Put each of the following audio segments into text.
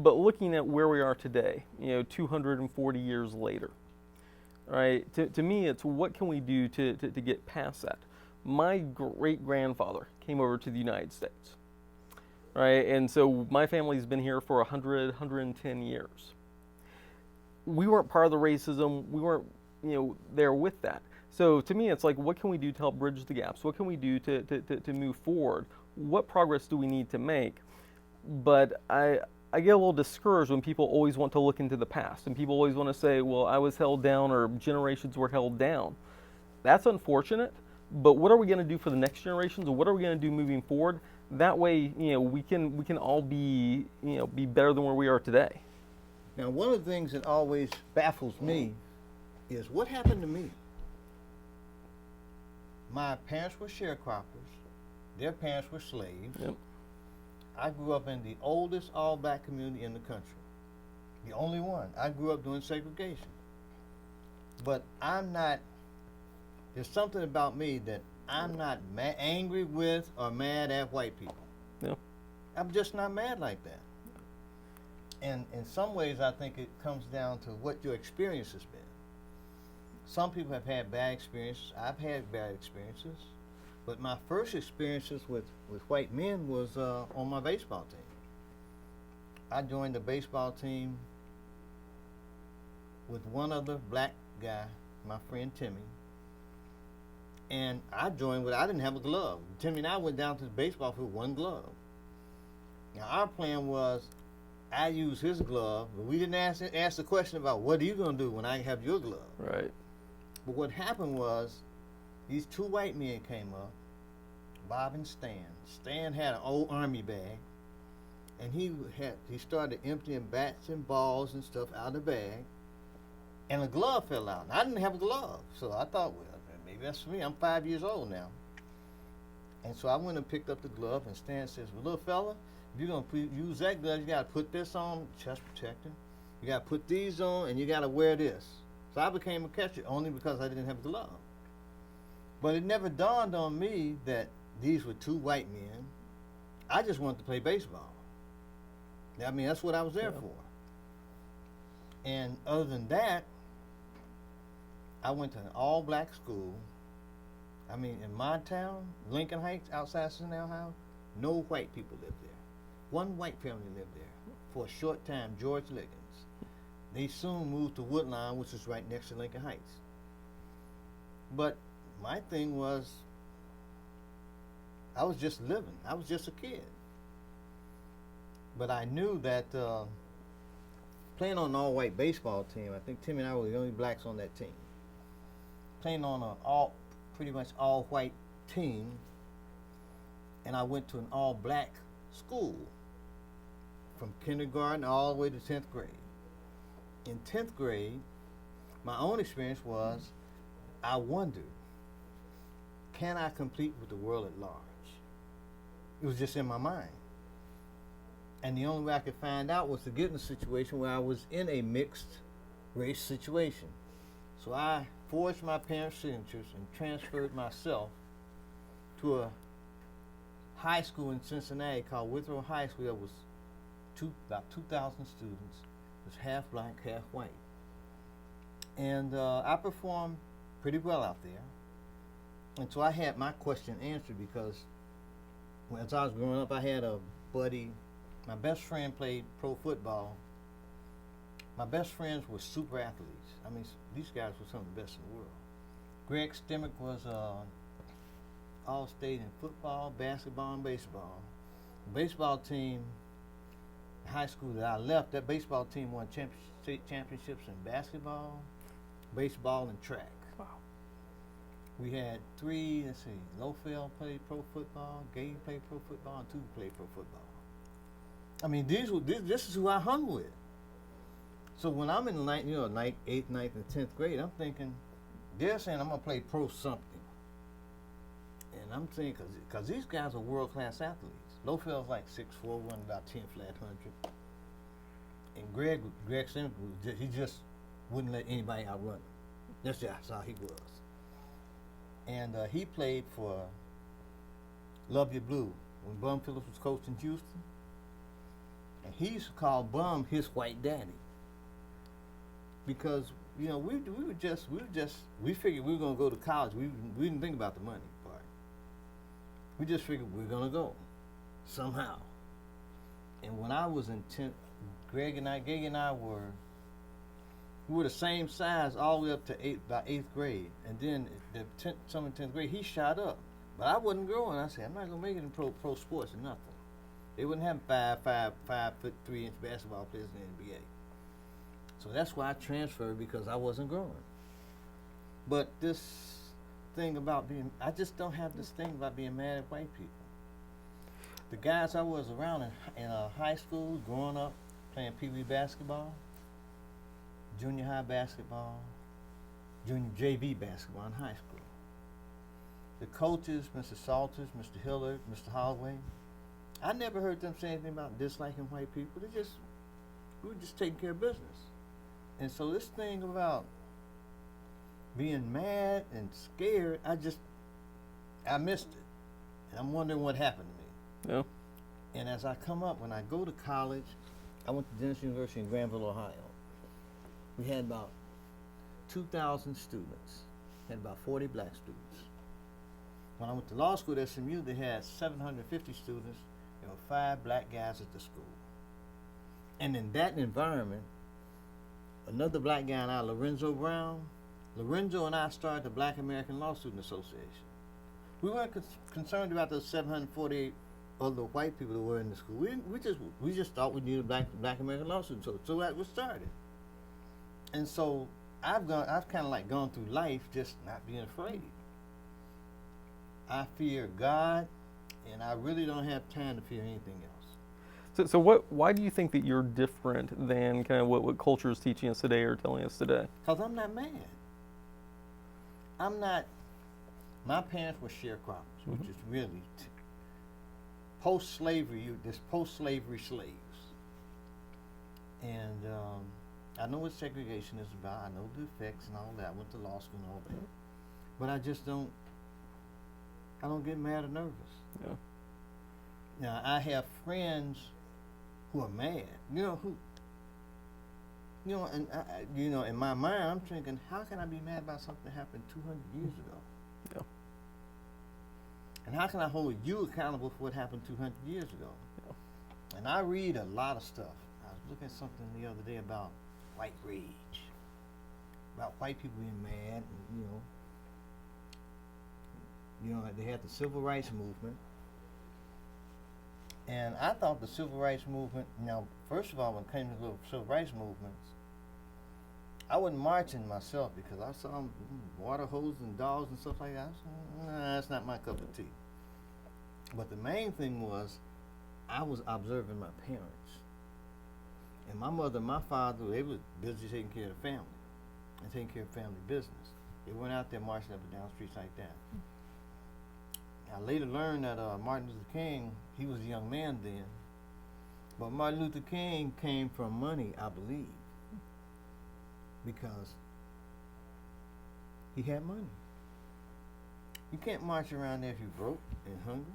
But looking at where we are today, 240 years later, right? To me, it's what can we do to get past that? My great grandfather came over to the United States, right? And so my family's been here for 100, 110 years. We weren't part of the racism. We weren't, there with that. So to me, it's like, what can we do to help bridge the gaps? What can we do to move forward? What progress do we need to make? But I get a little discouraged when people always want to look into the past and people always want to say, well, I was held down or generations were held down. That's unfortunate, but what are we going to do for the next generations, and what are we going to do moving forward? That way, we can all be better than where we are today. Now, one of the things that always baffles me is what happened to me. My parents were sharecroppers. Their parents were slaves. Yep. I grew up in the oldest all-black community in the country. The only one. I grew up doing segregation. But there's something about me that I'm not angry with or mad at white people. Yeah. I'm just not mad like that. And in some ways, I think it comes down to what your experience has been. Some people have had bad experiences. I've had bad experiences. But my first experiences with white men was on my baseball team. I joined the baseball team with one other black guy, my friend Timmy. And I didn't have a glove. Timmy and I went down to the baseball field with one glove. Now our plan was, I use his glove, but we didn't ask the question about what are you going to do when I have your glove. Right. But what happened was, these two white men came up, Bob and Stan. Stan had an old army bag, and he started emptying bats and balls and stuff out of the bag, and a glove fell out. And I didn't have a glove, so I thought, well, maybe that's for me. I'm 5 years old now. And so I went and picked up the glove, and Stan says, well, little fella, if you're going to use that glove, you got to put this on, chest protector. You got to put these on, and you got to wear this. So I became a catcher only because I didn't have a glove. But it never dawned on me that these were two white men. I just wanted to play baseball. I mean, that's what I was there for. And other than that, I went to an all-black school. I mean, in my town, Lincoln Heights, outside Cincinnati, Ohio, no white people lived there. One white family lived there for a short time, George Liggins. They soon moved to Woodline, which is right next to Lincoln Heights. But my thing was, I was just living. I was just a kid. But I knew that playing on an all-white baseball team, I think Timmy and I were the only blacks on that team. Playing on an pretty much all-white team, and I went to an all-black school from kindergarten all the way to 10th grade. In 10th grade, my own experience was, I wondered, can I compete with the world at large? It was just in my mind. And the only way I could find out was to get in a situation where I was in a mixed race situation. So I forged my parents' signatures and transferred myself to a high school in Cincinnati called Withrow High School. That was about 2,000 students. It was half black, half white. And I performed pretty well out there. And so I had my question answered because as I was growing up, I had a buddy. My best friend played pro football. My best friends were super athletes. I mean, these guys were some of the best in the world. Greg Stemmick was all-state in football, basketball, and baseball. The baseball team, high school that I left, that baseball team won state championships in basketball, baseball, and track. Wow. We had three, Lofell played pro football, Gay played pro football, and two played pro football. I mean, this is who I hung with. So when I'm in the 8th, 9th, and 10th grade, I'm thinking, they're saying I'm going to play pro something. And I'm thinking, because these guys are world-class athletes. Lofell's like 6'4", running about 10 flat 100. And Greg Simmons, he just wouldn't let anybody outrun him. That's just how he was. And he played for Love You Blue when Bum Phillips was coaching Houston. And he used to call Bum his white daddy. Because, we figured we were gonna go to college. We didn't think about the money part. We just figured we're gonna go somehow. And when I was in 10th, Gage and I we were the same size all the way up to about 8th grade. And then some in 10th grade, he shot up. But I wasn't growing. I said, I'm not gonna make it in pro sports or nothing. They wouldn't have 5'3" basketball players in the NBA. So that's why I transferred, because I wasn't growing. But this thing about I just don't have this thing about being mad at white people. The guys I was around in high school, growing up, playing Pee Wee basketball, junior high basketball, junior JV basketball in high school. The coaches, Mr. Salters, Mr. Hillard, Mr. Holloway, I never heard them say anything about disliking white people. We were just taking care of business. And so this thing about being mad and scared, I missed it. And I'm wondering what happened to me. Yeah. And as I come up, when I go to college, I went to Dennis University in Granville, Ohio. We had about 2,000 students, had about 40 black students. When I went to law school at SMU, they had 750 students. There were 5 black guys at the school. And in that environment, another black guy and I, Lorenzo Brown, Lorenzo and I started the Black American Law Student Association. We weren't concerned about those 748 other white people that were in the school. We just thought we needed Black American Law Students. So that was started. And so I've kind of like gone through life just not being afraid. I fear God, and I really don't have time to fear anything else. Why do you think that you're different than kind of what culture is teaching us today or telling us today? Because I'm not mad. My parents were sharecroppers, which is really post-slavery slaves. And I know what segregation is about. I know the effects and all that. I went to law school and all that. But I don't get mad or nervous. Yeah. Now, I have friends who are mad, and in my mind, I'm thinking, how can I be mad about something that happened 200 years ago? Yeah. And how can I hold you accountable for what happened 200 years ago? Yeah. And I read a lot of stuff. I was looking at something the other day about white rage, about white people being mad, and they had the civil rights movement. And I thought the civil rights movement, first of all, when it came to the civil rights movements, I wasn't marching myself because I saw them water hoses and dogs and stuff like that. I said, nah, that's not my cup of tea. But the main thing was, I was observing my parents. And my mother and my father, they were busy taking care of the family and taking care of family business. They weren't out there marching up and down streets like that. I later learned that Martin Luther King, he was a young man then, but Martin Luther King came from money, I believe, because he had money. You can't march around there if you're broke and hungry.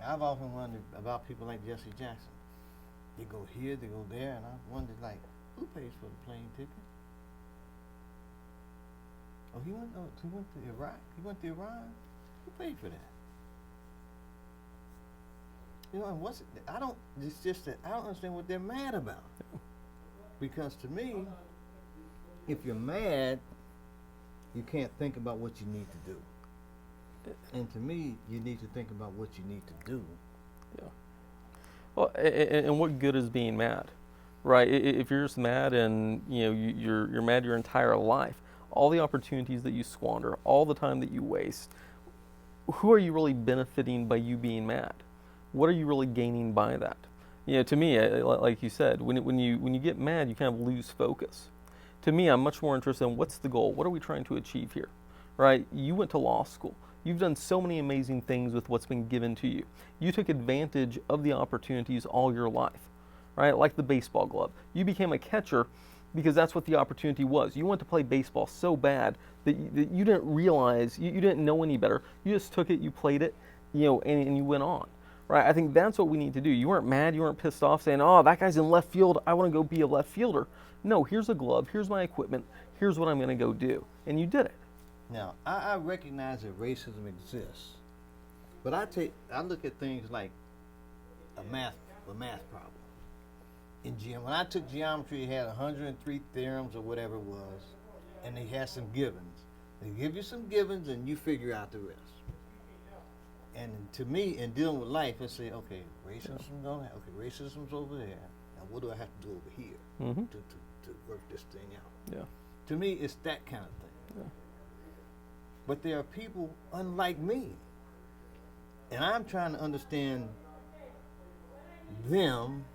I've often wondered about people like Jesse Jackson. They go here, they go there, and I wondered, who pays for the plane ticket? Oh, he went to Iraq? He went to Iran? Who paid for that? And it's just that I don't understand what they're mad about. Because to me, if you're mad, you can't think about what you need to do. And to me, you need to think about what you need to do. Yeah. Well, and what good is being mad, right? If you're just mad and you're mad your entire life, all the opportunities that you squander, all the time that you waste, who are you really benefiting by you being mad? What are you really gaining by that? To me, like you said, when you get mad, you kind of lose focus. To me, I'm much more interested in what's the goal? What are we trying to achieve here, right? You went to law school. You've done so many amazing things with what's been given to you. You took advantage of the opportunities all your life, right? Like the baseball glove. You became a catcher because that's what the opportunity was. You wanted to play baseball so bad that you didn't realize, you didn't know any better. You just took it, you played it, and you went on, right? I think that's what we need to do. You weren't mad, you weren't pissed off saying, oh, that guy's in left field, I want to go be a left fielder. No, here's a glove, here's my equipment, here's what I'm going to go do. And you did it. Now, I recognize that racism exists, but I look at things like a math problem. When I took geometry, it had 103 theorems or whatever it was, and they had some givens. They give you some givens, and you figure out the rest. And to me, in dealing with life, I say, okay, racism's over there. Now, what do I have to do over here to work this thing out? Yeah. To me, it's that kind of thing. Yeah. But there are people unlike me, and I'm trying to understand them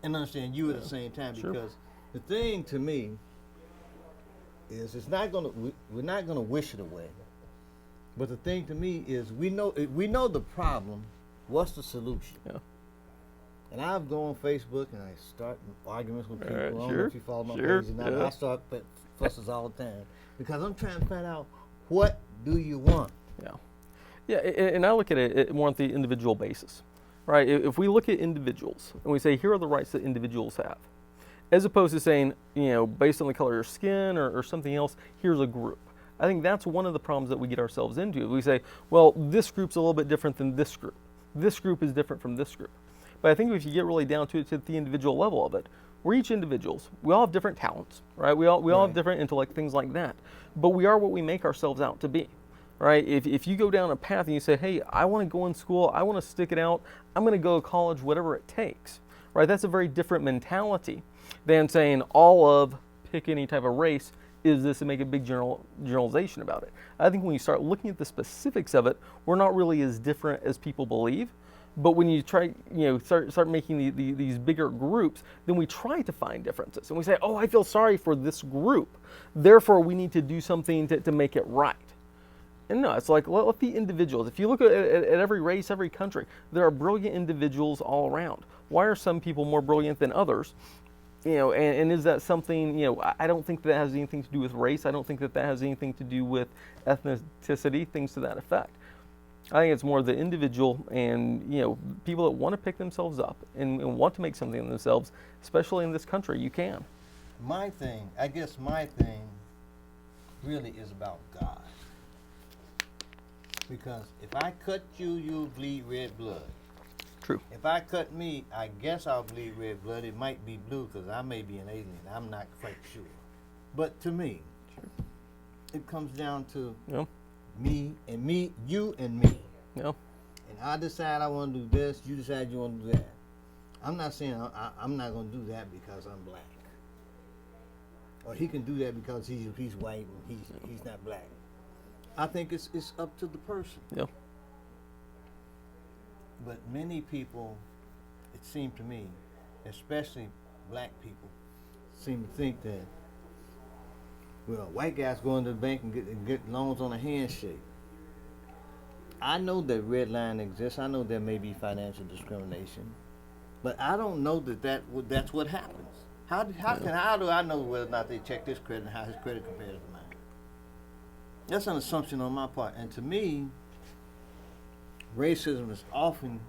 and understand you at the same time, because the thing to me is we're not gonna wish it away. But the thing to me is we know the problem. What's the solution? Yeah. And I've gone on Facebook and I start arguments with people. I don't know Sure. if you follow my Sure. page or not. Yeah. I start fusses all the time because I'm trying to find out, what do you want? Yeah. Yeah, and I look at it more on the individual basis, right? If we look at individuals and we say, here are the rights that individuals have, as opposed to saying, based on the color of your skin or something else, here's a group. I think that's one of the problems that we get ourselves into. We say, well, this group's a little bit different than this group. This group is different from this group. But I think if you get really down to it, to the individual level of it, we're each individuals. We all have different talents, right? We all have different intellect, things like that. But we are what we make ourselves out to be, right? If you go down a path and you say, hey, I want to go in school, I want to stick it out, I'm going to go to college, whatever it takes, right? That's a very different mentality than saying all of, pick any type of race, is this, and make a big generalization about it. I think when you start looking at the specifics of it, we're not really as different as people believe. But when you try, start making these bigger groups, then we try to find differences. And we say, oh, I feel sorry for this group, therefore we need to do something to make it right. And no, it's like, let the individuals. If you look at every race, every country, there are brilliant individuals all around. Why are some people more brilliant than others? And is that something, I don't think that has anything to do with race. I don't think that has anything to do with ethnicity, things to that effect. I think it's more the individual and, people that want to pick themselves up and want to make something of themselves, especially in this country, you can. My thing really is about God. Because if I cut you, you'll bleed red blood. True. If I cut me, I guess I'll bleed red blood. It might be blue because I may be an alien. I'm not quite sure. But to me, it comes down to you and me. Yeah. And I decide I want to do this, you decide you want to do that. I'm not saying I'm not going to do that because I'm black. Or he can do that because he's white and he's not black. I think it's up to the person. Yeah. But many people, it seemed to me, especially black people, seem to think that, well, white guys go into the bank and get loans on a handshake. I know that red line exists. I know there may be financial discrimination, but I don't know that's what happens. How do I know whether or not they check this credit and how his credit compares to mine? That's an assumption on my part. And to me, racism is often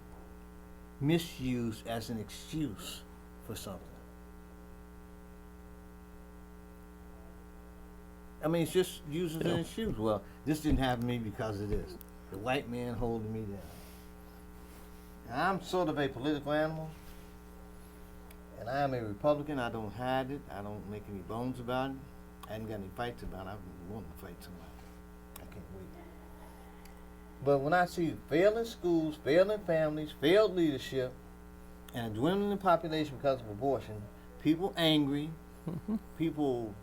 misused as an excuse for something. I mean, it's just used as an excuse. Well, this didn't happen to me because of this. The white man holding me down. Now, I'm sort of a political animal, and I am a Republican. I don't hide it. I don't make any bones about it. I haven't got any fights about it. I want to fight somebody. I can't wait. But when I see failing schools, failing families, failed leadership, and a dwindling population because of abortion, people angry, people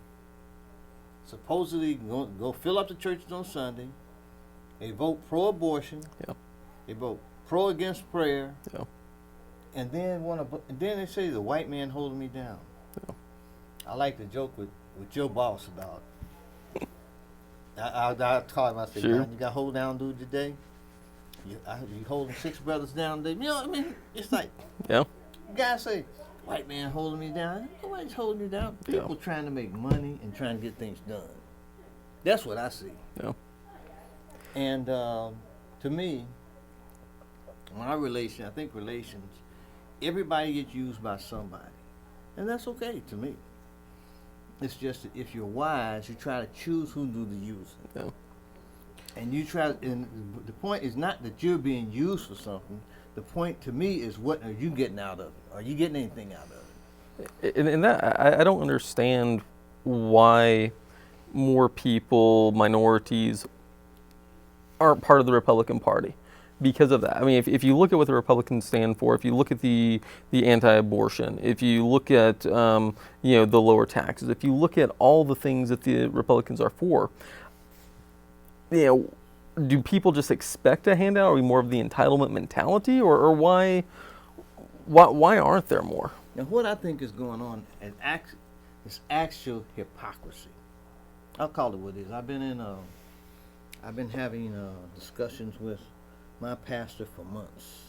supposedly go fill up the churches on Sunday, they vote pro-abortion, they vote pro-against prayer, and then they say the white man holding me down. I like to joke with your boss about it. I call him, I say, "Man, you got to hold down dude today? You holding 6 brothers down today?" You know what I mean? It's like, guys say, white man holding me down. Nobody's holding you down. People trying to make money and trying to get things done. That's what I see. And to me, I think relations, everybody gets used by somebody. And that's okay to me. It's just that if you're wise, you try to choose who do the using. Yeah. And you try, and the point is not that you're being used for something. The point to me is, what are you getting out of it? Are you getting anything out of it? And that, I don't understand why more people, minorities, aren't part of the Republican Party because of that. I mean, if you look at what the Republicans stand for, if you look at the anti-abortion, if you look at the lower taxes, if you look at all the things that the Republicans are for, do people just expect a handout? Are we more of the entitlement mentality, or why aren't there more? Now, what I think is going on is actual hypocrisy. I'll call it what it is. I've been having discussions with my pastor for months,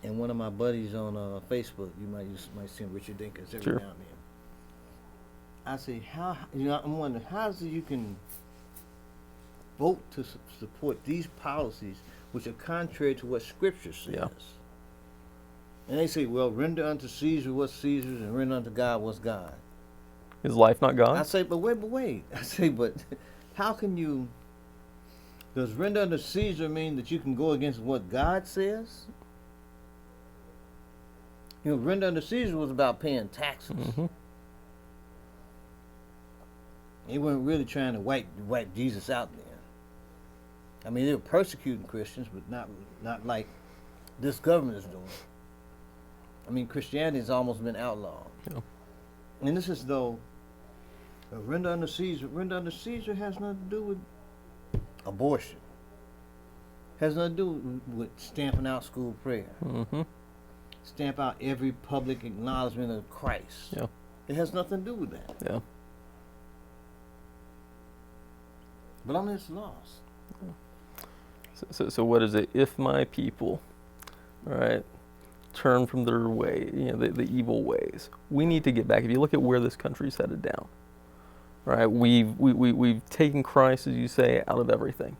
and one of my buddies on Facebook. You might see him, Richard Dinkins, every Sure. now and then. I say, I'm wondering how is it you can vote to support these policies which are contrary to what Scripture says. Yeah. And they say, well, render unto Caesar what's Caesar's and render unto God what's God. Is life not God? I say, but wait. I say, but how can you, does render unto Caesar mean that you can go against what God says? Render unto Caesar was about paying taxes. Mm-hmm. They weren't really trying to wipe Jesus out there. I mean, they were persecuting Christians, but not like this government is doing. I mean, Christianity has almost been outlawed. Yeah. And this is though, render unto Caesar has nothing to do with abortion. Has nothing to do with stamping out school prayer. Mm-hmm. Stamp out every public acknowledgement of Christ. Yeah. It has nothing to do with that. Yeah. But I'm just lost. So what is it? If my people, right, turn from their way, the evil ways, we need to get back. If you look at where this country's headed down, right, we've taken Christ, as you say, out of everything.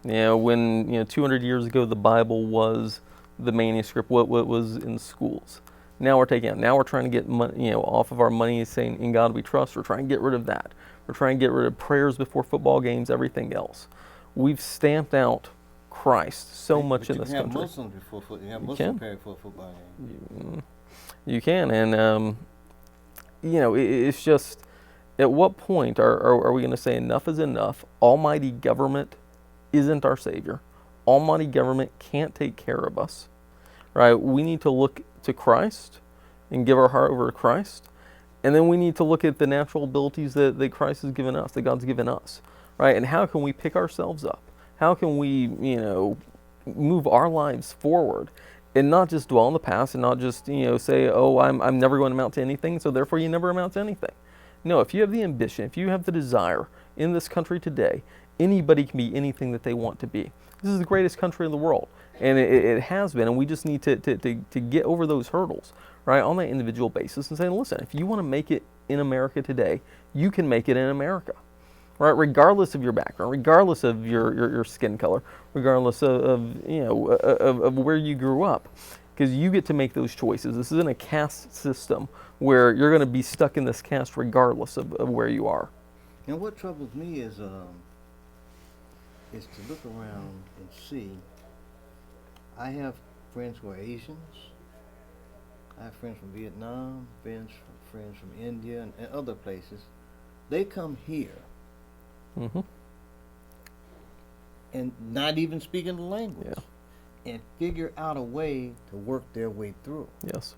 When 200 years ago the Bible was the manuscript, what was in schools. Now we're taking it. Now we're trying to get money, off of our money, saying in God we trust. We're trying to get rid of that. We're trying to get rid of prayers before football games, everything else. We've stamped out Christ so much in this country. You have Muslims praying for a football game. You can, and it's just, at what point are we going to say enough is enough? Almighty government isn't our savior. Almighty government can't take care of us, right? We need to look to Christ and give our heart over to Christ, and then we need to look at the natural abilities that Christ has given us, that God's given us, right? And how can we pick ourselves up? How can we, move our lives forward and not just dwell in the past and not just, say, oh, I'm never going to amount to anything, so therefore you never amount to anything. No, if you have the ambition, if you have the desire in this country today, anybody can be anything that they want to be. This is the greatest country in the world, and it has been, and we just need to get over those hurdles, right, on that individual basis and say, listen, if you want to make it in America today, you can make it in America. Right, regardless of your background, regardless of your skin color, regardless of where you grew up, because you get to make those choices. This isn't a caste system where you're going to be stuck in this caste regardless of where you are. And what troubles me is to look around and see. I have friends who are Asians. I have friends from Vietnam, friends from India and other places. They come here. Mm-hmm. And not even speaking the language. Yeah. And figure out a way to work their way through. Yes.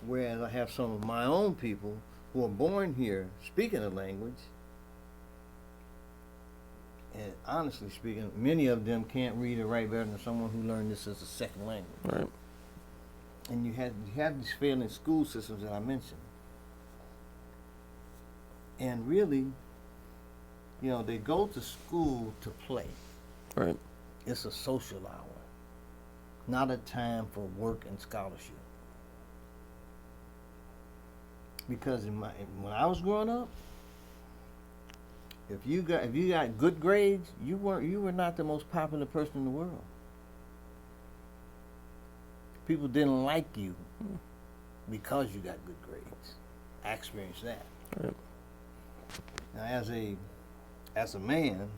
Whereas I have some of my own people who are born here speaking the language, and honestly speaking, many of them can't read or write better than someone who learned this as a second language. Right. And you have these failing school systems that I mentioned. And really, they go to school to play. Right. It's a social hour, not a time for work and scholarship. Because when I was growing up, if you got good grades, you were not the most popular person in the world. People didn't like you because you got good grades. I experienced that. Right. Now, as a man,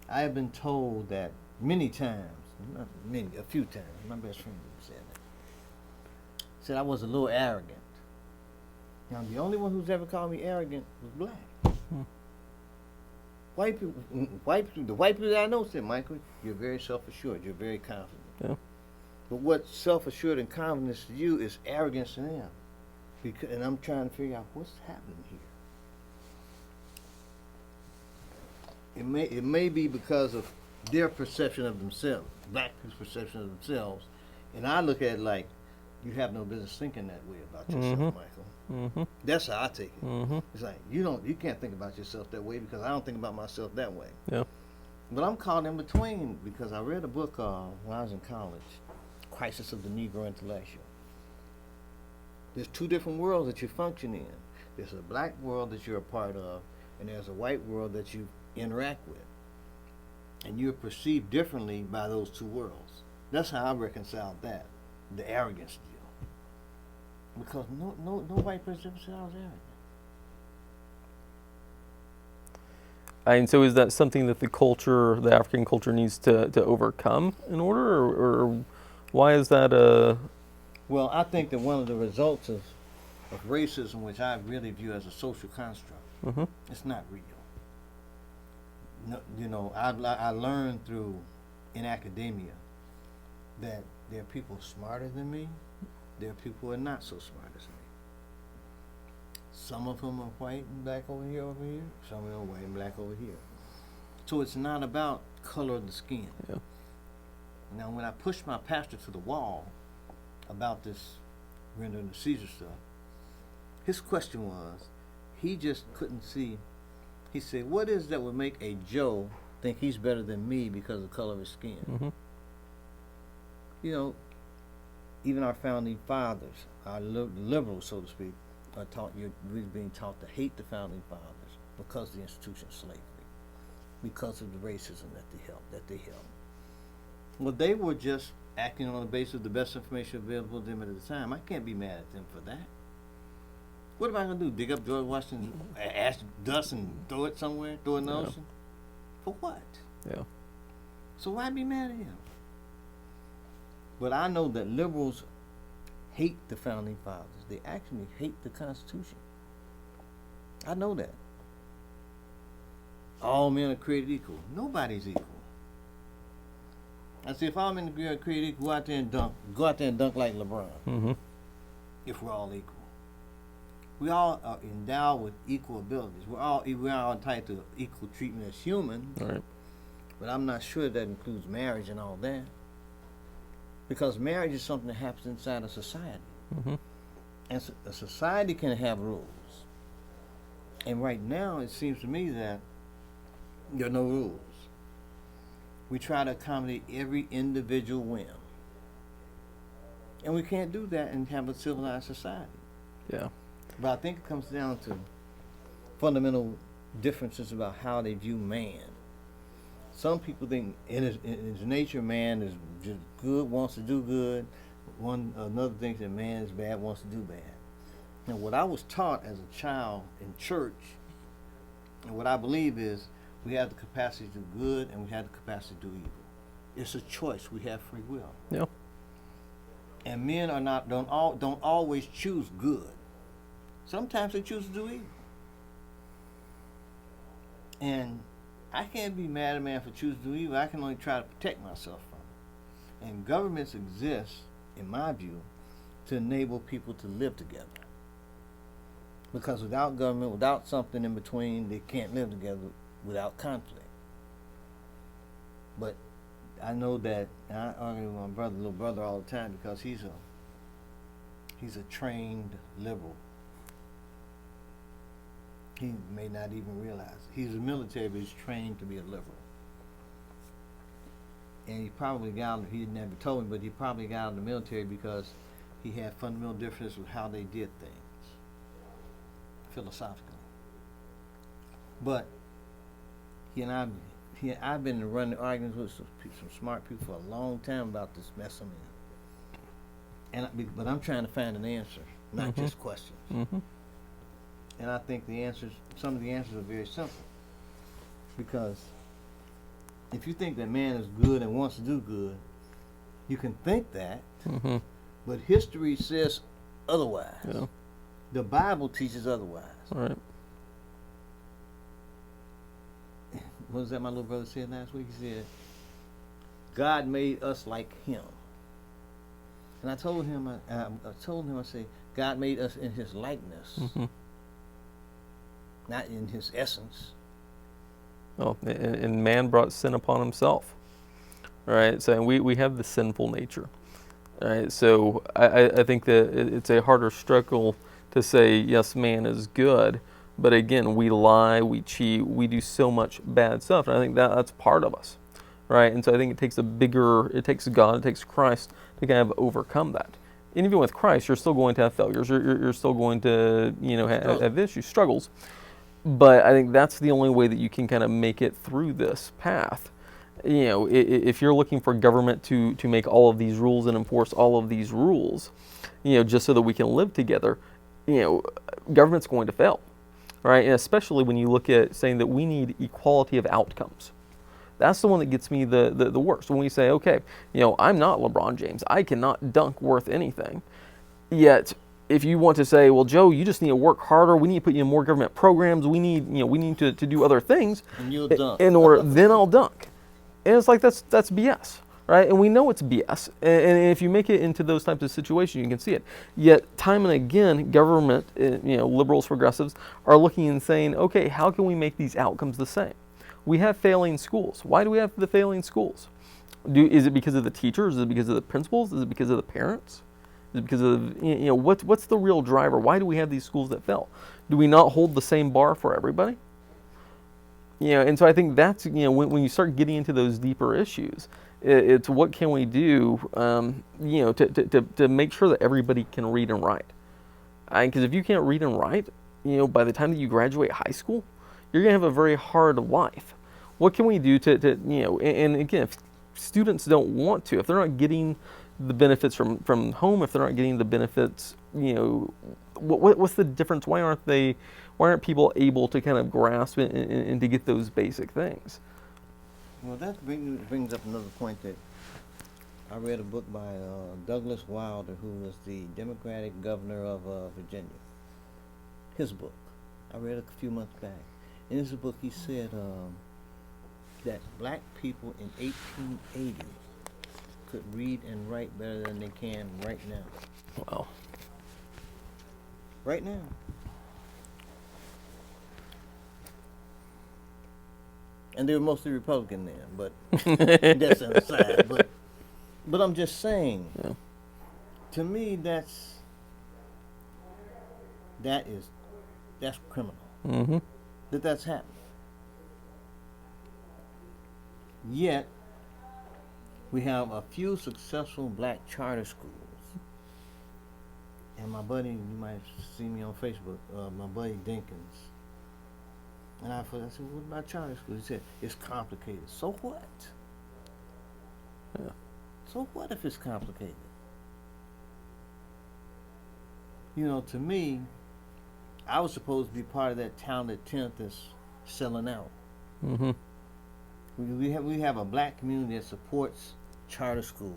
I have been told that many times, not many, a few times. My best friend said that. Said I was a little arrogant. Now, the only one who's ever called me arrogant was black. White people, the white people that I know said, Michael, you're very self-assured. You're very confident. Yeah. But what's self-assured and confidence to you is arrogance to them. And I'm trying to figure out what's happening here. It may be because of their perception of themselves, black people's perception of themselves, and I look at it like you have no business thinking that way about yourself, Michael. Mm-hmm. That's how I take it. Mm-hmm. It's like you can't think about yourself that way because I don't think about myself that way. Yeah. But I'm caught in between because I read a book when I was in college, Crisis of the Negro Intellectual. There's two different worlds that you function in. There's a black world that you're a part of, and there's a white world that you interact with. And you're perceived differently by those two worlds. That's how I reconciled that, the arrogance deal. Because no white person ever said I was arrogant. And so is that something that the African culture needs to overcome in order, or why is that Well, I think that one of the results of racism, which I really view as a social construct, it's not real. No, I learned in academia that there are people smarter than me, there are people who are not so smart as me. Some of them are white and black over here, some of them are white and black over here. So it's not about color of the skin. Yeah. Now, when I pushed my pastor to the wall about this rendering the Caesar stuff, his question was, he just couldn't see. He said, what is that would make a Joe think he's better than me because of the color of his skin? Mm-hmm. You know, even our founding fathers, our liberals, so to speak, we're being taught to hate the founding fathers because of the institution of slavery, because of the racism that they held. Well, they were just acting on the basis of the best information available to them at the time. I can't be mad at them for that. What am I going to do? Dig up George Washington's ash dust and throw it somewhere? Throw it in the ocean? For what? Yeah. So why be mad at him? But I know that liberals hate the founding fathers. They actually hate the Constitution. I know that. All men are created equal. Nobody's equal. I say if all men are created equal, go out there and dunk like LeBron. Mm-hmm. If we're all equal. We all are endowed with equal abilities. We're all entitled to equal treatment as humans. All right. But I'm not sure that includes marriage and all that. Because marriage is something that happens inside a society. Mm-hmm. And a society can have rules. And right now, it seems to me that there are no rules. We try to accommodate every individual whim. And we can't do that and have a civilized society. Yeah. But I think it comes down to fundamental differences about how they view man. Some people think in his nature, man is just good, wants to do good. Another thinks that man is bad, wants to do bad. And what I was taught as a child in church, and what I believe is, we have the capacity to do good and we have the capacity to do evil. It's a choice. We have free will. Yeah. And men don't always choose good. Sometimes they choose to do evil. And I can't be mad at a man for choosing to do evil. I can only try to protect myself from it. And governments exist, in my view, to enable people to live together. Because without government, without something in between, they can't live together without conflict. But I know that, and I argue with my little brother all the time because he's a trained liberal. He may not even realize it. He's a military, but he's trained to be a liberal. And he probably he never told me, but he probably got out of the military because he had fundamental differences with how they did things, philosophically. But I've been running arguments with some smart people for a long time about this mess I'm in. But I'm trying to find an answer, not Mm-hmm. just questions. Mm-hmm. And I think some of the answers are very simple. Because if you think that man is good and wants to do good, you can think that, Mm-hmm. but history says otherwise. Yeah. The Bible teaches otherwise. All right. What was that my little brother said last week? He said, God made us like him. And I told him, I said, God made us in his likeness, Mm-hmm. not in his essence. Oh, and man brought sin upon himself. All right. So we have the sinful nature. All right. So I think that it's a harder struggle to say, yes, man is good. But again, we lie, we cheat, we do so much bad stuff. And I think that's part of us. Right. And so I think it takes it takes God, it takes Christ to kind of overcome that. And even with Christ, you're still going to have failures. You're still going to, have issues, struggles. But I think that's the only way that you can kind of make it through this path. If you're looking for government to make all of these rules and enforce all of these rules, just so that we can live together, government's going to fail, right? And especially when you look at saying that we need equality of outcomes. That's the one that gets me the worst. When we say, okay, I'm not LeBron James. I cannot dunk worth anything. Yet, if you want to say, well, Joe, you just need to work harder. We need to put you in more government programs. We need to do other things. And you'll dunk. Then I'll dunk. And it's like, that's BS, right? And we know it's BS. And if you make it into those types of situations, you can see it. Yet, time and again, government, liberals, progressives, are looking and saying, okay, how can we make these outcomes the same? We have failing schools. Why do we have the failing schools? Is it because of the teachers? Is it because of the principals? Is it because of the parents? Is it because of, what's the real driver? Why do we have these schools that fail? Do we not hold the same bar for everybody? And so I think that's, when you start getting into those deeper issues, it's what can we do, to make sure that everybody can read and write. Because if you can't read and write, by the time that you graduate high school, you're going to have a very hard life. What can we do to and again, if students don't want to, if they're not getting the benefits from home, if they're not getting the benefits, what's the difference? Why aren't people able to kind of grasp and to get those basic things? Well, that brings up another point that I read a book by Douglas Wilder, who was the Democratic governor of Virginia. His book. I read it a few months back. In his book, he said that black people in 1880 could read and write better than they can right now. Wow. Right now. And they were mostly Republican then, but that's an aside. But I'm just saying, Yeah. to me, that's criminal. Mm-hmm. That's happening. Yet, we have a few successful black charter schools. And my buddy, you might see me on Facebook, my buddy Dinkins. And I said, what about charter schools? He said, it's complicated. So what? Yeah. So what if it's complicated? To me, I was supposed to be part of that talented tenth that's selling out. Mm-hmm. We have a black community that supports charter schools,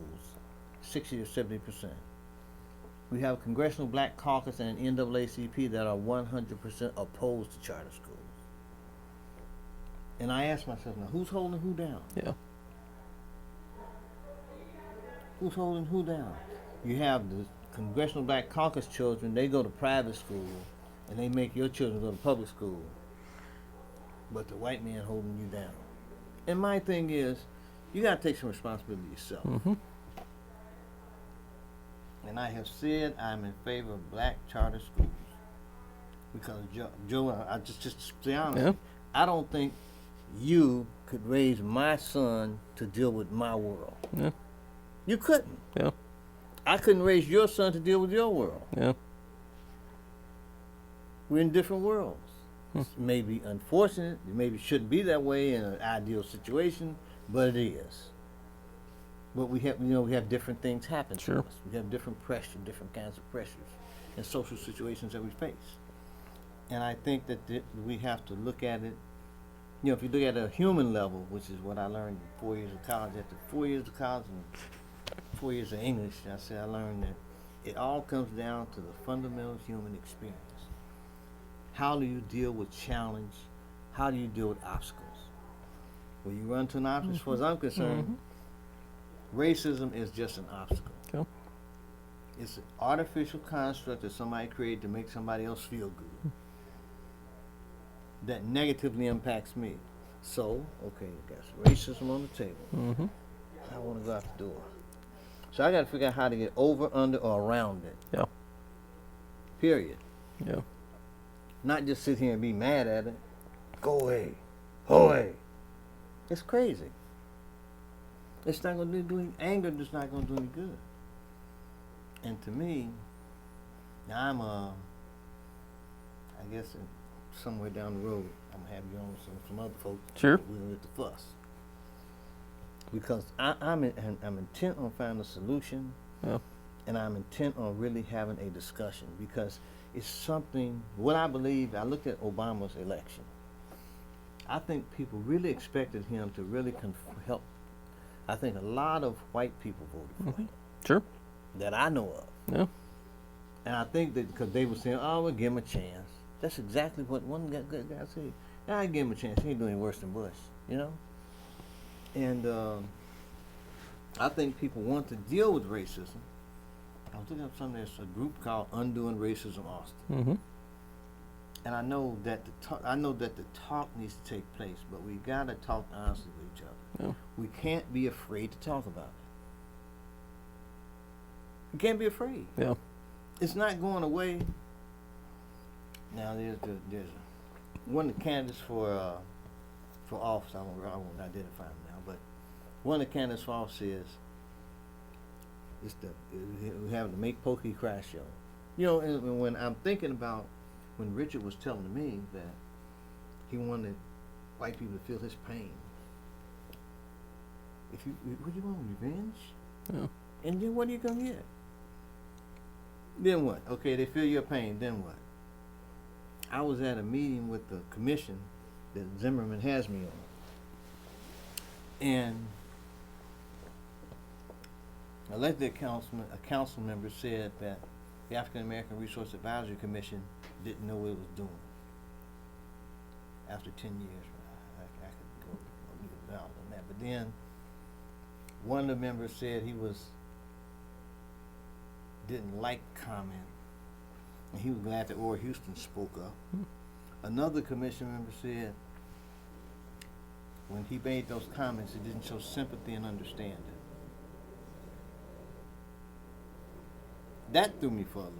60 or 70%. We have a Congressional Black Caucus and an NAACP that are 100% opposed to charter schools. And I ask myself, now, who's holding who down? Yeah. Who's holding who down? You have the Congressional Black Caucus children, they go to private school, and they make your children go to public school. But the white man holding you down. And my thing is, you got to take some responsibility yourself. Mm-hmm. And I have said I'm in favor of black charter schools. Because, Joe, I just to be honest, Yeah. I don't think you could raise my son to deal with my world. Yeah. You couldn't. Yeah. I couldn't raise your son to deal with your world. Yeah. We're in different worlds. It may be unfortunate. It maybe shouldn't be that way in an ideal situation, but it is. But we have different things happen to Sure. us. We have different pressure, different kinds of pressures and social situations that we face. And I think that we have to look at it, if you look at a human level, which is what I learned in 4 years of college, after 4 years of college and 4 years of English, I learned that it all comes down to the fundamental human experience. How do you deal with challenge? How do you deal with obstacles? When you run to an obstacle, as far as I'm concerned, racism is just an obstacle. Okay. It's an artificial construct that somebody created to make somebody else feel good. That negatively impacts me. So, okay, got racism on the table. I want to go out the door. So I got to figure out how to get over, under, or around it. Yeah. Period. Yeah. Not just sit here and be mad at it. Go away. Go away. It's crazy. It's not going to do any, anger is not going to do any good. And to me, now I guess somewhere down the road, I'm going to have you on with some other folks. Sure. We're with the fuss. Because I'm intent on finding a solution. Yeah. And I'm intent on really having a discussion, because it's something, what I believe, I looked at Obama's election. I think people really expected him to really help. I think a lot of white people voted for him. Sure. That I know of. Yeah. And I think that because they were saying, oh, we'll give him a chance. That's exactly what one guy said. I give him a chance. He ain't doing worse than Bush, And I think people want to deal with racism. I was looking up something. There's a group called Undoing Racism Austin. And I know that the talk needs to take place, but we gotta talk honestly with each other. Yeah. We can't be afraid to talk about it. You can't be afraid. Yeah. It's not going away. Now there's one of the candidates for office. I won't identify him now, but one of the candidates for office says we have the Make Pokey Cry show. And when I'm thinking about when Richard was telling me that he wanted white people to feel his pain. What do you want, revenge? Yeah. And then what are you gonna get? Then what? Okay, they feel your pain. Then what? I was at a meeting with the commission that Zimmerman has me on, and an elected council member said that the African American Resource Advisory Commission didn't know what it was doing. After 10 years, I could go a little down on that. But then one of the members said he didn't like comment, and he was glad that Orr Houston spoke up. Another commission member said when he made those comments, he didn't show sympathy and understanding. That threw me for a loop.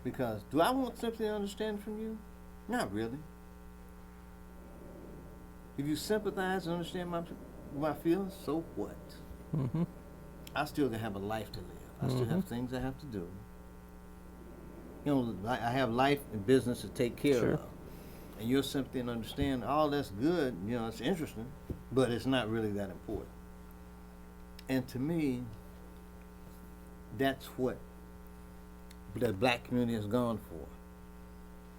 Because do I want sympathy and understanding from you? Not really. If you sympathize and understand my feelings, so what? I still gonna have a life to live. I still have things I have to do. I have life and business to take care of. And your sympathy and understanding, all that's good, it's interesting, but it's not really that important. And to me, that's what the black community has gone for.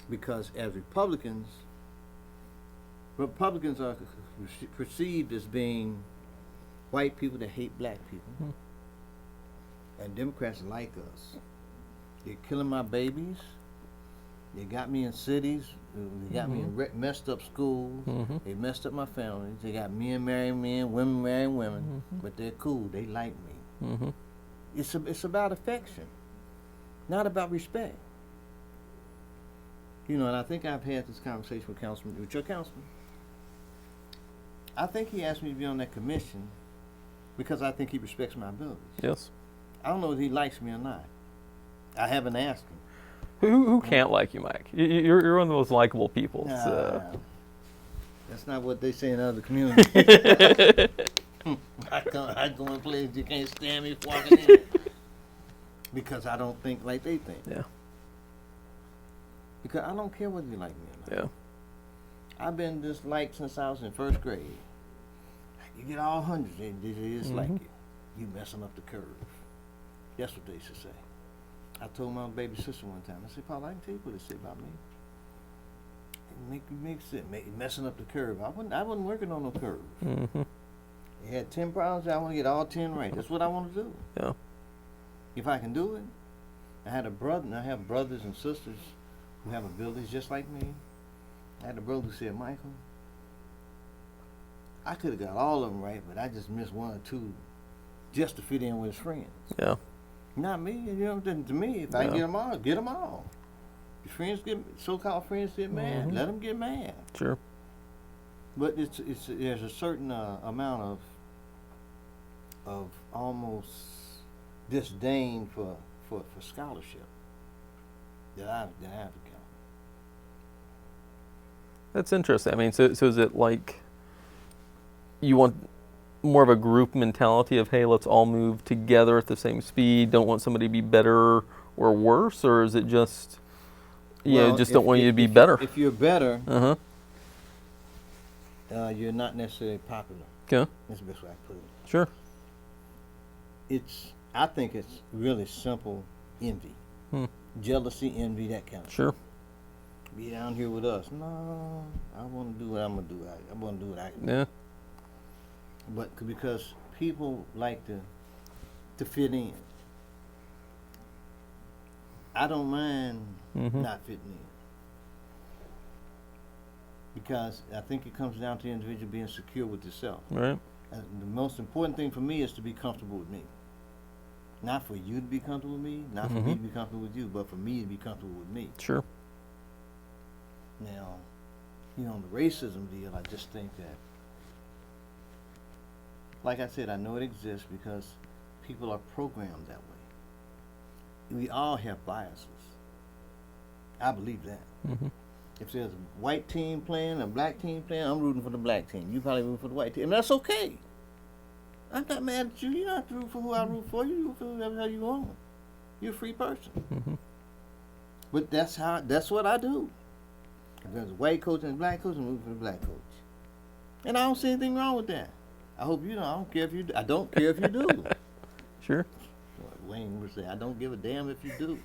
Because as Republicans are perceived as being white people that hate black people. And Democrats like us. They're killing my babies. They got me in cities. They got me in messed up schools. They messed up my families. They got men marrying men, women marrying women. But they're cool. They like me. It's about affection, not about respect. And I think I've had this conversation with your councilman. I think he asked me to be on that commission because I think he respects my abilities. Yes. I don't know if he likes me or not. I haven't asked him. Who can't like you, Mike? You're one of the most likable people. That's not what they say in other communities. I go in places you can't stand me walking in because I don't think like they think. Yeah. Because I don't care whether you like me or not. Yeah. I've been disliked since I was in first grade. You get all hundreds, they just like you. you messing up the curve. That's what they should say. I told my baby sister one time, I said, Paul, I can tell you what they say about me. Messing up the curve. I wasn't working on no curve. Mm-hmm. You had 10 problems, I want to get all 10 right. That's what I want to do. Yeah. If I can do it, I had a brother, and I have brothers and sisters who have abilities just like me. I had a brother who said, Michael, I could have got all of them right, but I just missed one or two just to fit in with his friends. Yeah. Not me, you know, to me, if I get them all, get them all. Your friends so-called friends get mad, Mm-hmm. let them get mad. Sure. But there's a certain amount of almost disdain for scholarship that I've encountered. That's interesting. I mean, so is it like you want more of a group mentality of, hey, let's all move together at the same speed, don't want somebody to be better or worse, or is it just, just don't want you to be better? If you're better, Uh-huh. You're not necessarily popular. Okay. That's the best way I put it. Sure. I think it's really simple envy. Jealousy, envy, that kind of Sure. Be down here with us. No, I want to do what I'm going to do. I want to do what I can do. Yeah. But because people like to fit in. I don't mind not fitting in. Because I think it comes down to the individual being secure with yourself. Right. And the most important thing for me is to be comfortable with me. Not for you to be comfortable with me, not for me to be comfortable with you, but for me to be comfortable with me. Sure. Now, on the racism deal, I just think that, like I said, I know it exists because people are programmed that way. We all have biases. I believe that. Mm-hmm. If there's a white team playing, a black team playing, I'm rooting for the black team. You probably root for the white team. And that's okay. I'm not mad at you. You don't have to root for who I root for. You root for whoever the hell you want. You're a free person. Mm-hmm. But that's what I do. If there's a white coach and a black coach, I'm rooting for the black coach. And I don't see anything wrong with that. I hope you don't. I don't care if you do. I don't care if you do. Sure. Wayne would say, I don't give a damn if you do.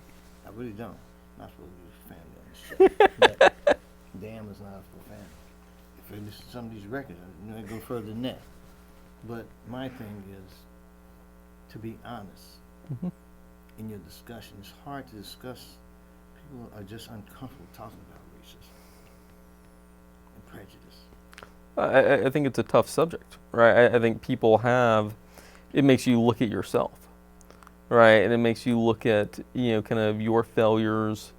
I really don't. I'm not supposed to use family on this show. But damn is not for family. If you listen to some of these records, it go further than that. But my thing is to be honest in your discussion. It's hard to discuss. People are just uncomfortable talking about racism and prejudice. I think it's a tough subject, right? I think people it makes you look at yourself, right? And it makes you look at, kind of your failures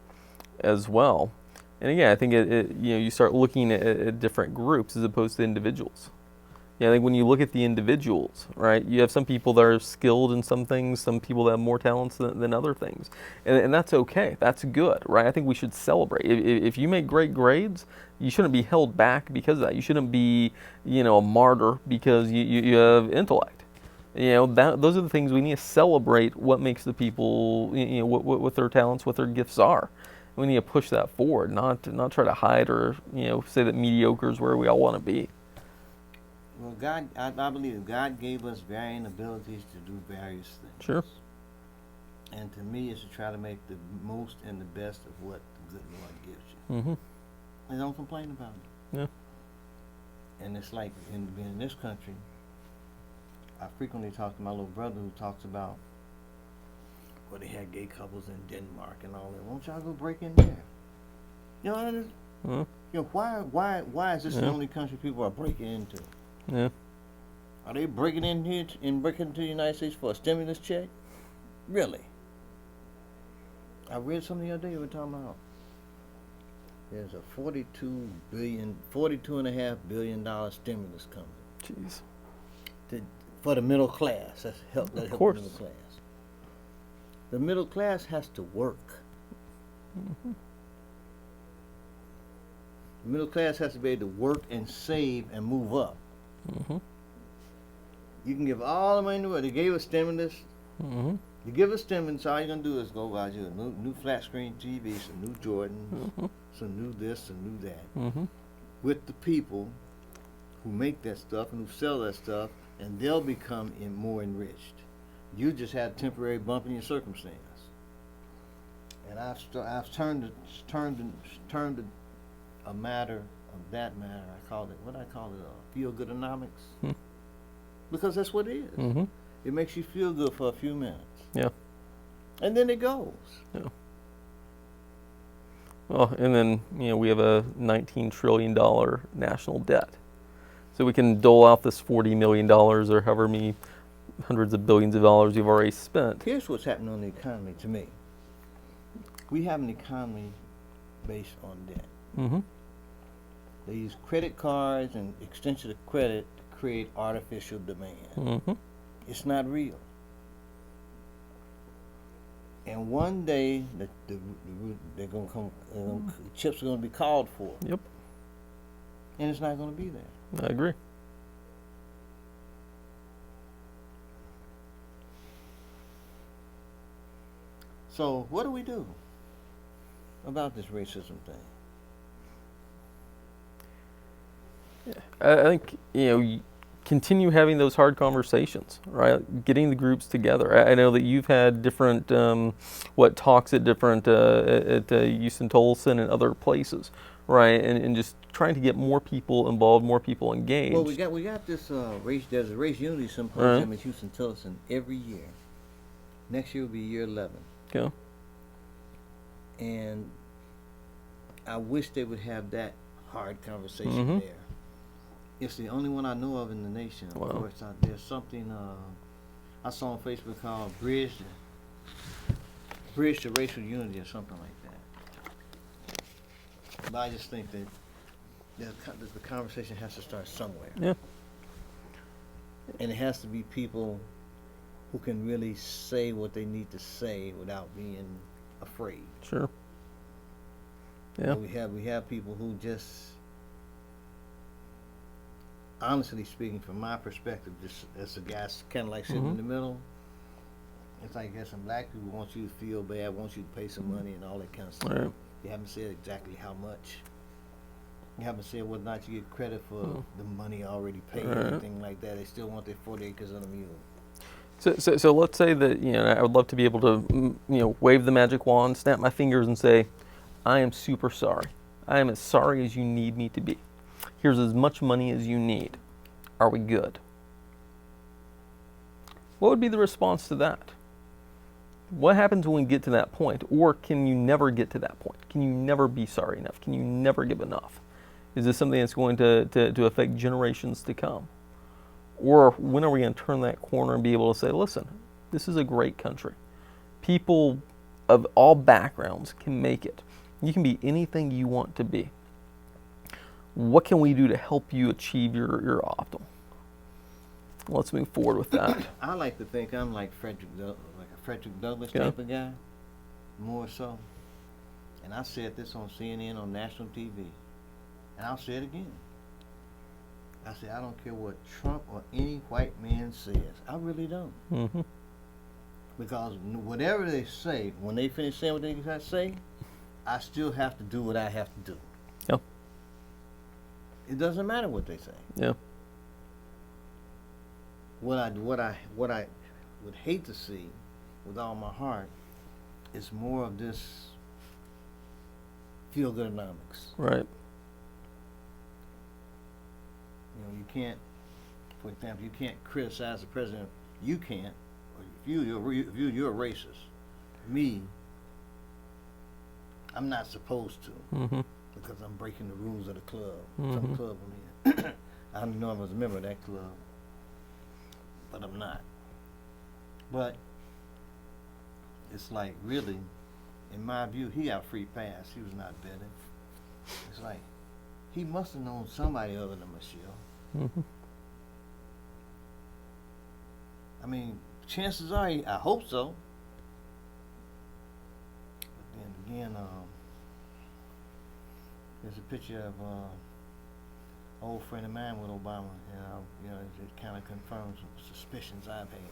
as well. And again, I think you start looking at different groups as opposed to individuals. I think when you look at the individuals, right, you have some people that are skilled in some things, some people that have more talents than other things. And that's okay. That's good, right? I think we should celebrate. If you make great grades, you shouldn't be held back because of that. You shouldn't be, a martyr because you have intellect. Those are the things we need to celebrate. What makes the people, what their talents, what their gifts are. We need to push that forward, not try to hide or say that mediocre is where we all want to be. Well, God, I believe God gave us varying abilities to do various things. Sure. And to me, it's to try to make the most and the best of what the good Lord gives you. Mm-hmm. And don't complain about it. Yeah. And it's like being in this country, I frequently talk to my little brother who talks about they had gay couples in Denmark and all that. Won't y'all go break in there? Why is this the only country people are breaking into? Yeah. Are they breaking in here and breaking into the United States for a stimulus check? Really? I read something the other day we were talking about. There's a $42.5 billion stimulus coming. Jeez. For the middle class. That's help the middle class. The middle class has to work. Mm-hmm. The middle class has to be able to work and save and move up. Mm-hmm. You can give all the money in the world. They gave us stimulus. Mm-hmm. You give us stimulus, all you're going to do is go buy you a new flat screen TV, some new Jordans, some new this, some new that. Mm-hmm. With the people who make that stuff and who sell that stuff and they'll become more enriched. You just had a temporary bump in your circumstance, and I've turned a matter of that matter. I call it feel good economics, because that's what it is. Mm-hmm. It makes you feel good for a few minutes. Yeah. And then it goes. Yeah. Well, and then we have a $19 trillion national debt, so we can dole out this $40 million or however many hundreds of billions of dollars you've already spent. Here's what's happening on the economy to me. We have an economy based on debt. Mm-hmm. They use credit cards and extension of credit to create artificial demand. Mm-hmm. It's not real. And one day, they're going to come. Chips are going to be called for. Yep. And it's not going to be there. I agree. So what do we do about this racism thing? I think continue having those hard conversations, right? Getting the groups together. I know that you've had different talks at different at Houston Tolson and other places, right? And just trying to get more people involved, more people engaged. Well, we got this there's a race unity symposium at Houston Tolson every year. Next year will be year 11. Okay. And I wish they would have that hard conversation there. It's the only one I know of in the nation. Wow. Of course, there's something I saw on Facebook called Bridge to Racial Unity or something like that. But I just think that the conversation has to start somewhere. Yeah. And it has to be people who can really say what they need to say without being afraid. Sure. Yeah. We have people who just, honestly speaking, from my perspective, just as a guy kind of like sitting in the middle, it's like there's some black people want you to feel bad, want you to pay some money and all that kind of stuff. Right. You haven't said exactly how much. You haven't said whether or not you get credit for the money already paid or anything like that. They still want their 40 acres of the mule. So let's say that I would love to be able to wave the magic wand, snap my fingers, and say, I am super sorry. I am as sorry as you need me to be. Here's as much money as you need. Are we good? What would be the response to that? What happens when we get to that point? Or can you never get to that point? Can you never be sorry enough? Can you never give enough? Is this something that's going to affect generations to come? Or when are we going to turn that corner and be able to say, listen, this is a great country. People of all backgrounds can make it. You can be anything you want to be. What can we do to help you achieve your optimal? Let's move forward with that. I like to think I'm like a Frederick Douglass type of guy, more so. And I said this on CNN, on national TV, and I'll say it again. I said, I don't care what Trump or any white man says. I really don't. Mm-hmm. Because whatever they say, when they finish saying what they got to say, I still have to do what I have to do. Yeah. It doesn't matter what they say. Yeah. What I would hate to see with all my heart is more of this feel-good economics. Right. You can't, for example, you can't criticize the president. You can't. Or if you're a racist. Me, I'm not supposed to because I'm breaking the rules of the club. Some club I'm in. I don't know I was a member of that club, but I'm not. But it's like, really, in my view, he got free pass. He was not vetted. It's like, he must have known somebody other than Michelle. I mean, chances are, I hope so. But then again, there's a picture of an old friend of mine with Obama. It kind of confirms some suspicions I've had.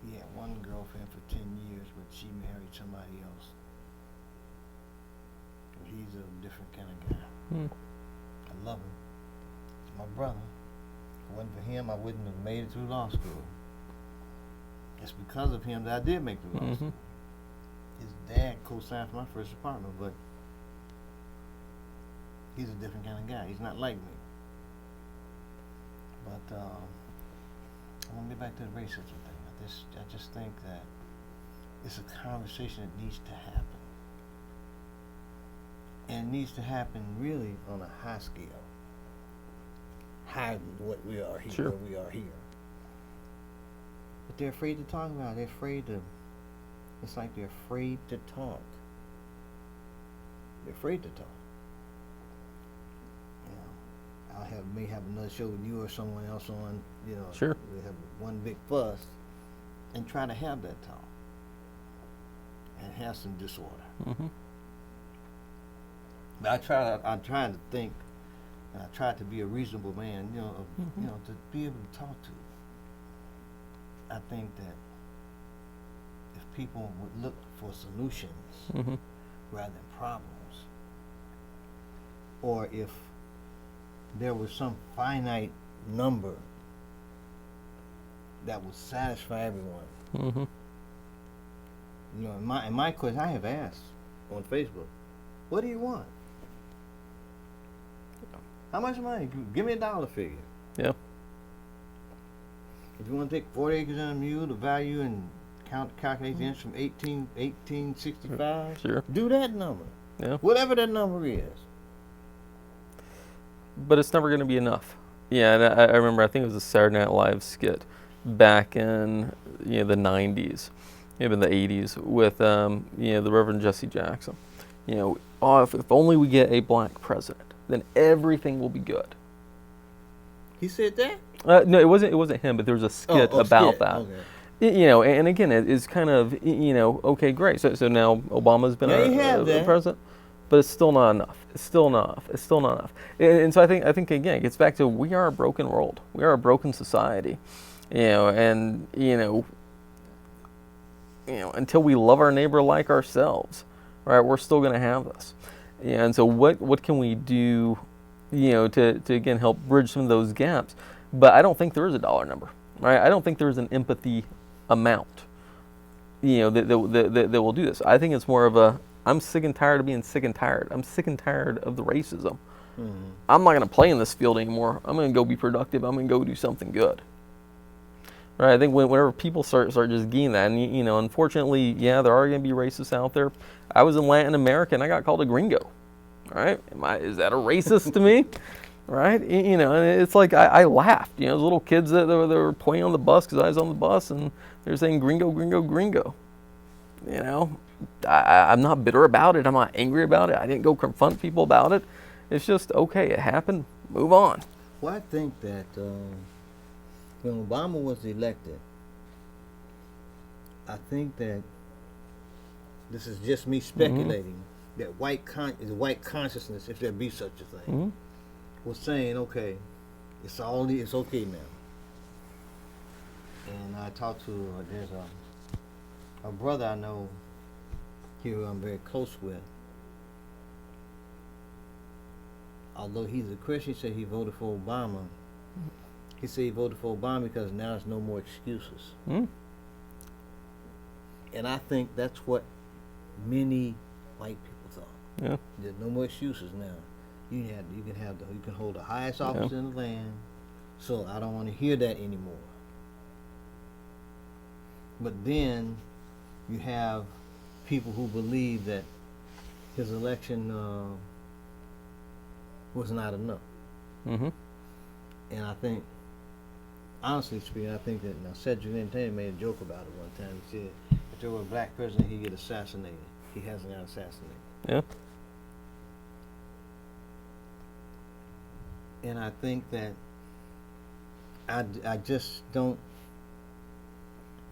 He had one girlfriend for 10 years, but she married somebody else. And he's a different kind of guy. I love him. He's my brother. If it wasn't for him, I wouldn't have made it through law school. It's because of him that I did make it through law school. His dad co-signed for my first apartment, but he's a different kind of guy. He's not like me. But I want to get back to the racism thing. I just think that it's a conversation that needs to happen. And it needs to happen really on a high scale. Higher than what we are here, Sure. where we are here. But they're afraid to talk about it. They're afraid to, it's like they're afraid to talk. They're afraid to talk. You know, may have another show with you or someone else on, you know. Sure. We have one big fuss and try to have that talk. And have some disorder. But I try to think, and I try to be a reasonable man, you know, you know, to be able to talk to. I think that if people would look for solutions rather than problems, or if there was some finite number that would satisfy everyone. You know, in my question, I have asked on Facebook, what do you want? How much money? Give me a dollar figure. Yeah. If you want to take 40 acres and a mule, the value and calculate the interest from 1865, Sure. do that number. Yeah. Whatever that number is. But it's never going to be enough. Yeah, and I remember, I think it was a Saturday Night Live skit back in the 90s, maybe in the 80s, with the Reverend Jesse Jackson. If only we get a black president, then everything will be good. He said that? No, it wasn't him, but there was a skit about that. Okay. And again, it's kind of, okay, great. So now Obama's been a president, but it's still not enough. It's still not enough. And so I think again, it gets back to, we are a broken world. We are a broken society. Until we love our neighbor like ourselves, right, we're still going to have this. And so what can we do, to again help bridge some of those gaps? But I don't think there is a dollar number, right? I don't think there's an empathy amount, that will do this. I think it's more of a, I'm sick and tired of being sick and tired. I'm sick and tired of the racism. I'm not going to play in this field anymore. I'm going to go be productive. I'm going to go do something good. Right? I think whenever people start just getting that, and unfortunately, yeah, there are going to be racists out there. I was in Latin America and I got called a gringo. Right? Is that a racist to me? Right? And it's like I laughed. Those little kids that were playing on the bus because I was on the bus and they're saying gringo, gringo, gringo. I'm not bitter about it. I'm not angry about it. I didn't go confront people about it. It's just, okay, it happened. Move on. Well, I think that when Obama was elected, I think that, this is just me speculating, that white consciousness, if there be such a thing, was saying, okay, it's okay now. And I talked to, there's a brother I know here who I'm very close with. Although he's a Christian, he said he voted for Obama. He said he voted for Obama because now there's no more excuses. And I think that's what many white people thought. Yeah. There's no more excuses now. You can hold the highest office in the land, so I don't want to hear that anymore. But then you have people who believe that his election was not enough. And I think, honestly speaking, I think that Cedric Entertainment made a joke about it one time. He said, if there were a black president, he'd get assassinated. He hasn't got assassinated. Yeah. And I think that I just don't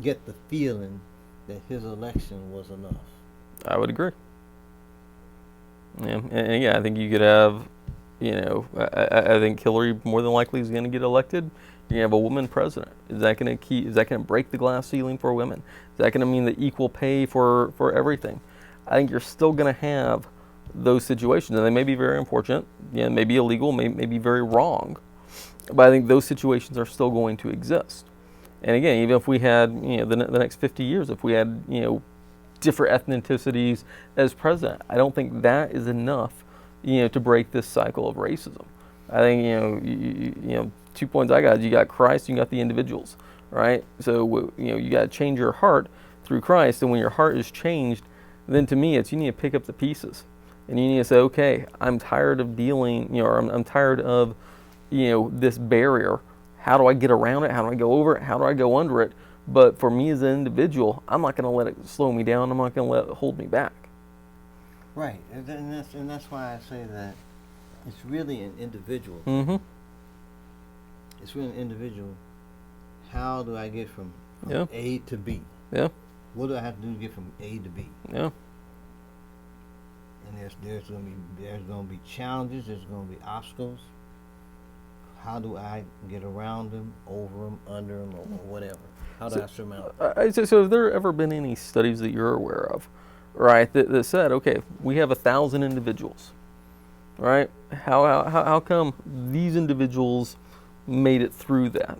get the feeling that his election was enough. I would agree. Yeah, and I think you could have, I think Hillary more than likely is going to get elected. You're going to have a woman president. Is that going to break the glass ceiling for women? Is that going to mean the equal pay for everything? I think you're still going to have those situations, and they may be very unfortunate, may be illegal, may be very wrong. But I think those situations are still going to exist. And again, even if we had, the next 50 years, if we had, different ethnicities as president, I don't think that is enough, to break this cycle of racism. I think, 2 points I got, you got Christ, you got the individuals, right? So, you got to change your heart through Christ. And when your heart is changed, then to me, it's you need to pick up the pieces. And you need to say, okay, I'm tired of dealing, or I'm tired of, this barrier. How do I get around it? How do I go over it? How do I go under it? But for me as an individual, I'm not going to let it slow me down. I'm not going to let it hold me back. Right, and that's why I say that it's really an individual. Mm-hmm. It's really an individual. How do I get from Yeah. A to B? Yeah. What do I have to do to get from A to B? Yeah. And there's gonna be challenges. There's gonna be obstacles. How do I get around them, over them, under them, or whatever? How do I surmount them? So have there ever been any studies that you're aware of, right, that said, okay, we have 1,000 individuals, right? How come these individuals made it through that?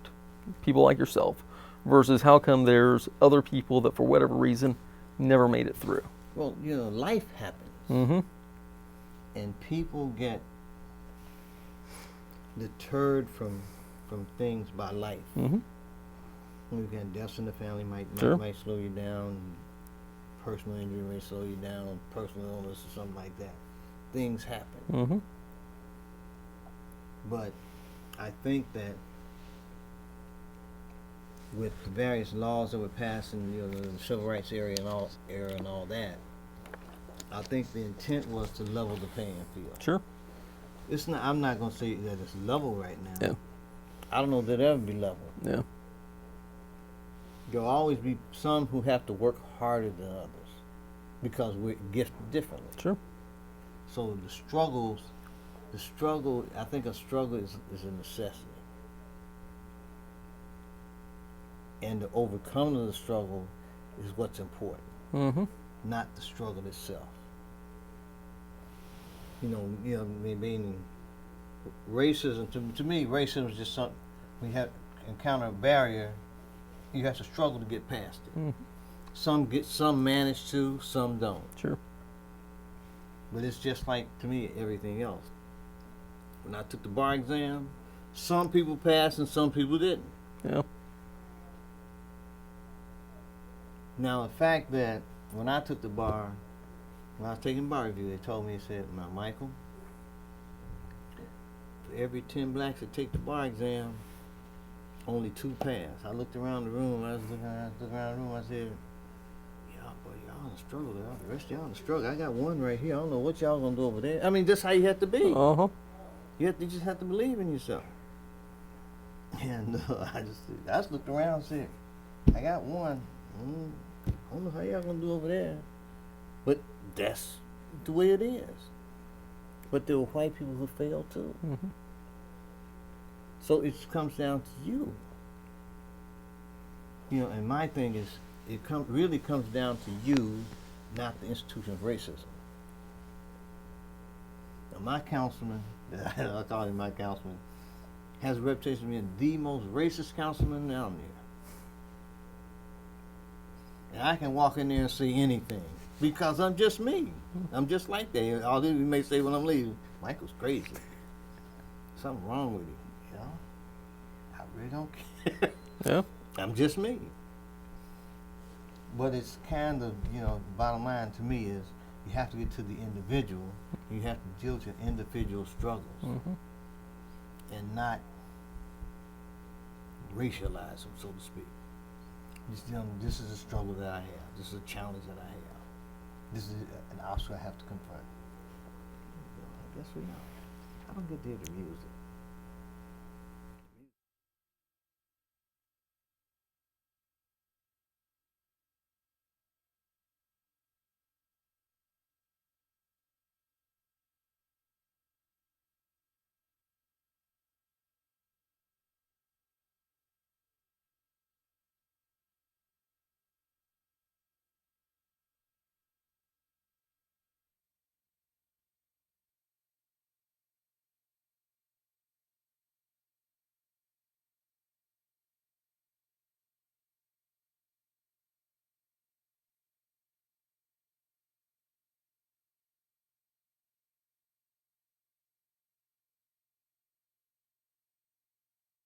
People like yourself, versus how come there's other people that for whatever reason never made it through? Well, life happens, Mm-hmm. and people get deterred from things by life. Mm-hmm. When you got deaths in the family, might slow you down. Personal injury may slow you down. Personal illness or something like that. Things happen. Mm-hmm. But I think that with the various laws that were passed in the civil rights era and all that, I think the intent was to level the playing field. Sure. It's not. I'm not gonna say that it's level right now. Yeah. I don't know that it'll ever be level. Yeah. There'll always be some who have to work harder than others because we're gifted differently. Sure. So the struggle, I think a struggle is a necessity. And the overcoming of the struggle is what's important, Mm-hmm. not the struggle itself. Meaning racism, to me, racism is just something, when you encounter a barrier, you have to struggle to get past it. Mm-hmm. Some manage to, some don't. Sure. But it's just like, to me, everything else. When I took the bar exam, some people passed and some people didn't. Yeah. Now, the fact that when I took the bar, when I was taking bar review, they told me, they said, now, Michael, for every 10 blacks that take the bar exam, only 2 pass. I looked around the room. I said, y'all in the struggle. The rest of y'all in the struggle. I got one right here. I don't know what y'all gonna do over there. I mean, that's how you have to be. Uh-huh. You just have to believe in yourself. And I just looked around and said, I got one. I don't know how y'all gonna do over there. But that's the way it is. But there were white people who failed too. Mm-hmm. So it comes down to you. And my thing is, really comes down to you, not the institution of racism. Now, my councilman, I call him my councilman, has a reputation of being the most racist councilman down there. And I can walk in there and say anything because I'm just me. I'm just like that. Although you may say when I'm leaving, Michael's crazy. Something wrong with him. I really don't care. Yeah. I'm just me. But it's kind of, the bottom line to me is you have to get to the individual. You have to deal with your individual struggles Mm-hmm. and not racialize them, so to speak. This is a struggle that I have. This is a challenge that I have. This is an obstacle I have to confront. I guess I don't get to use it.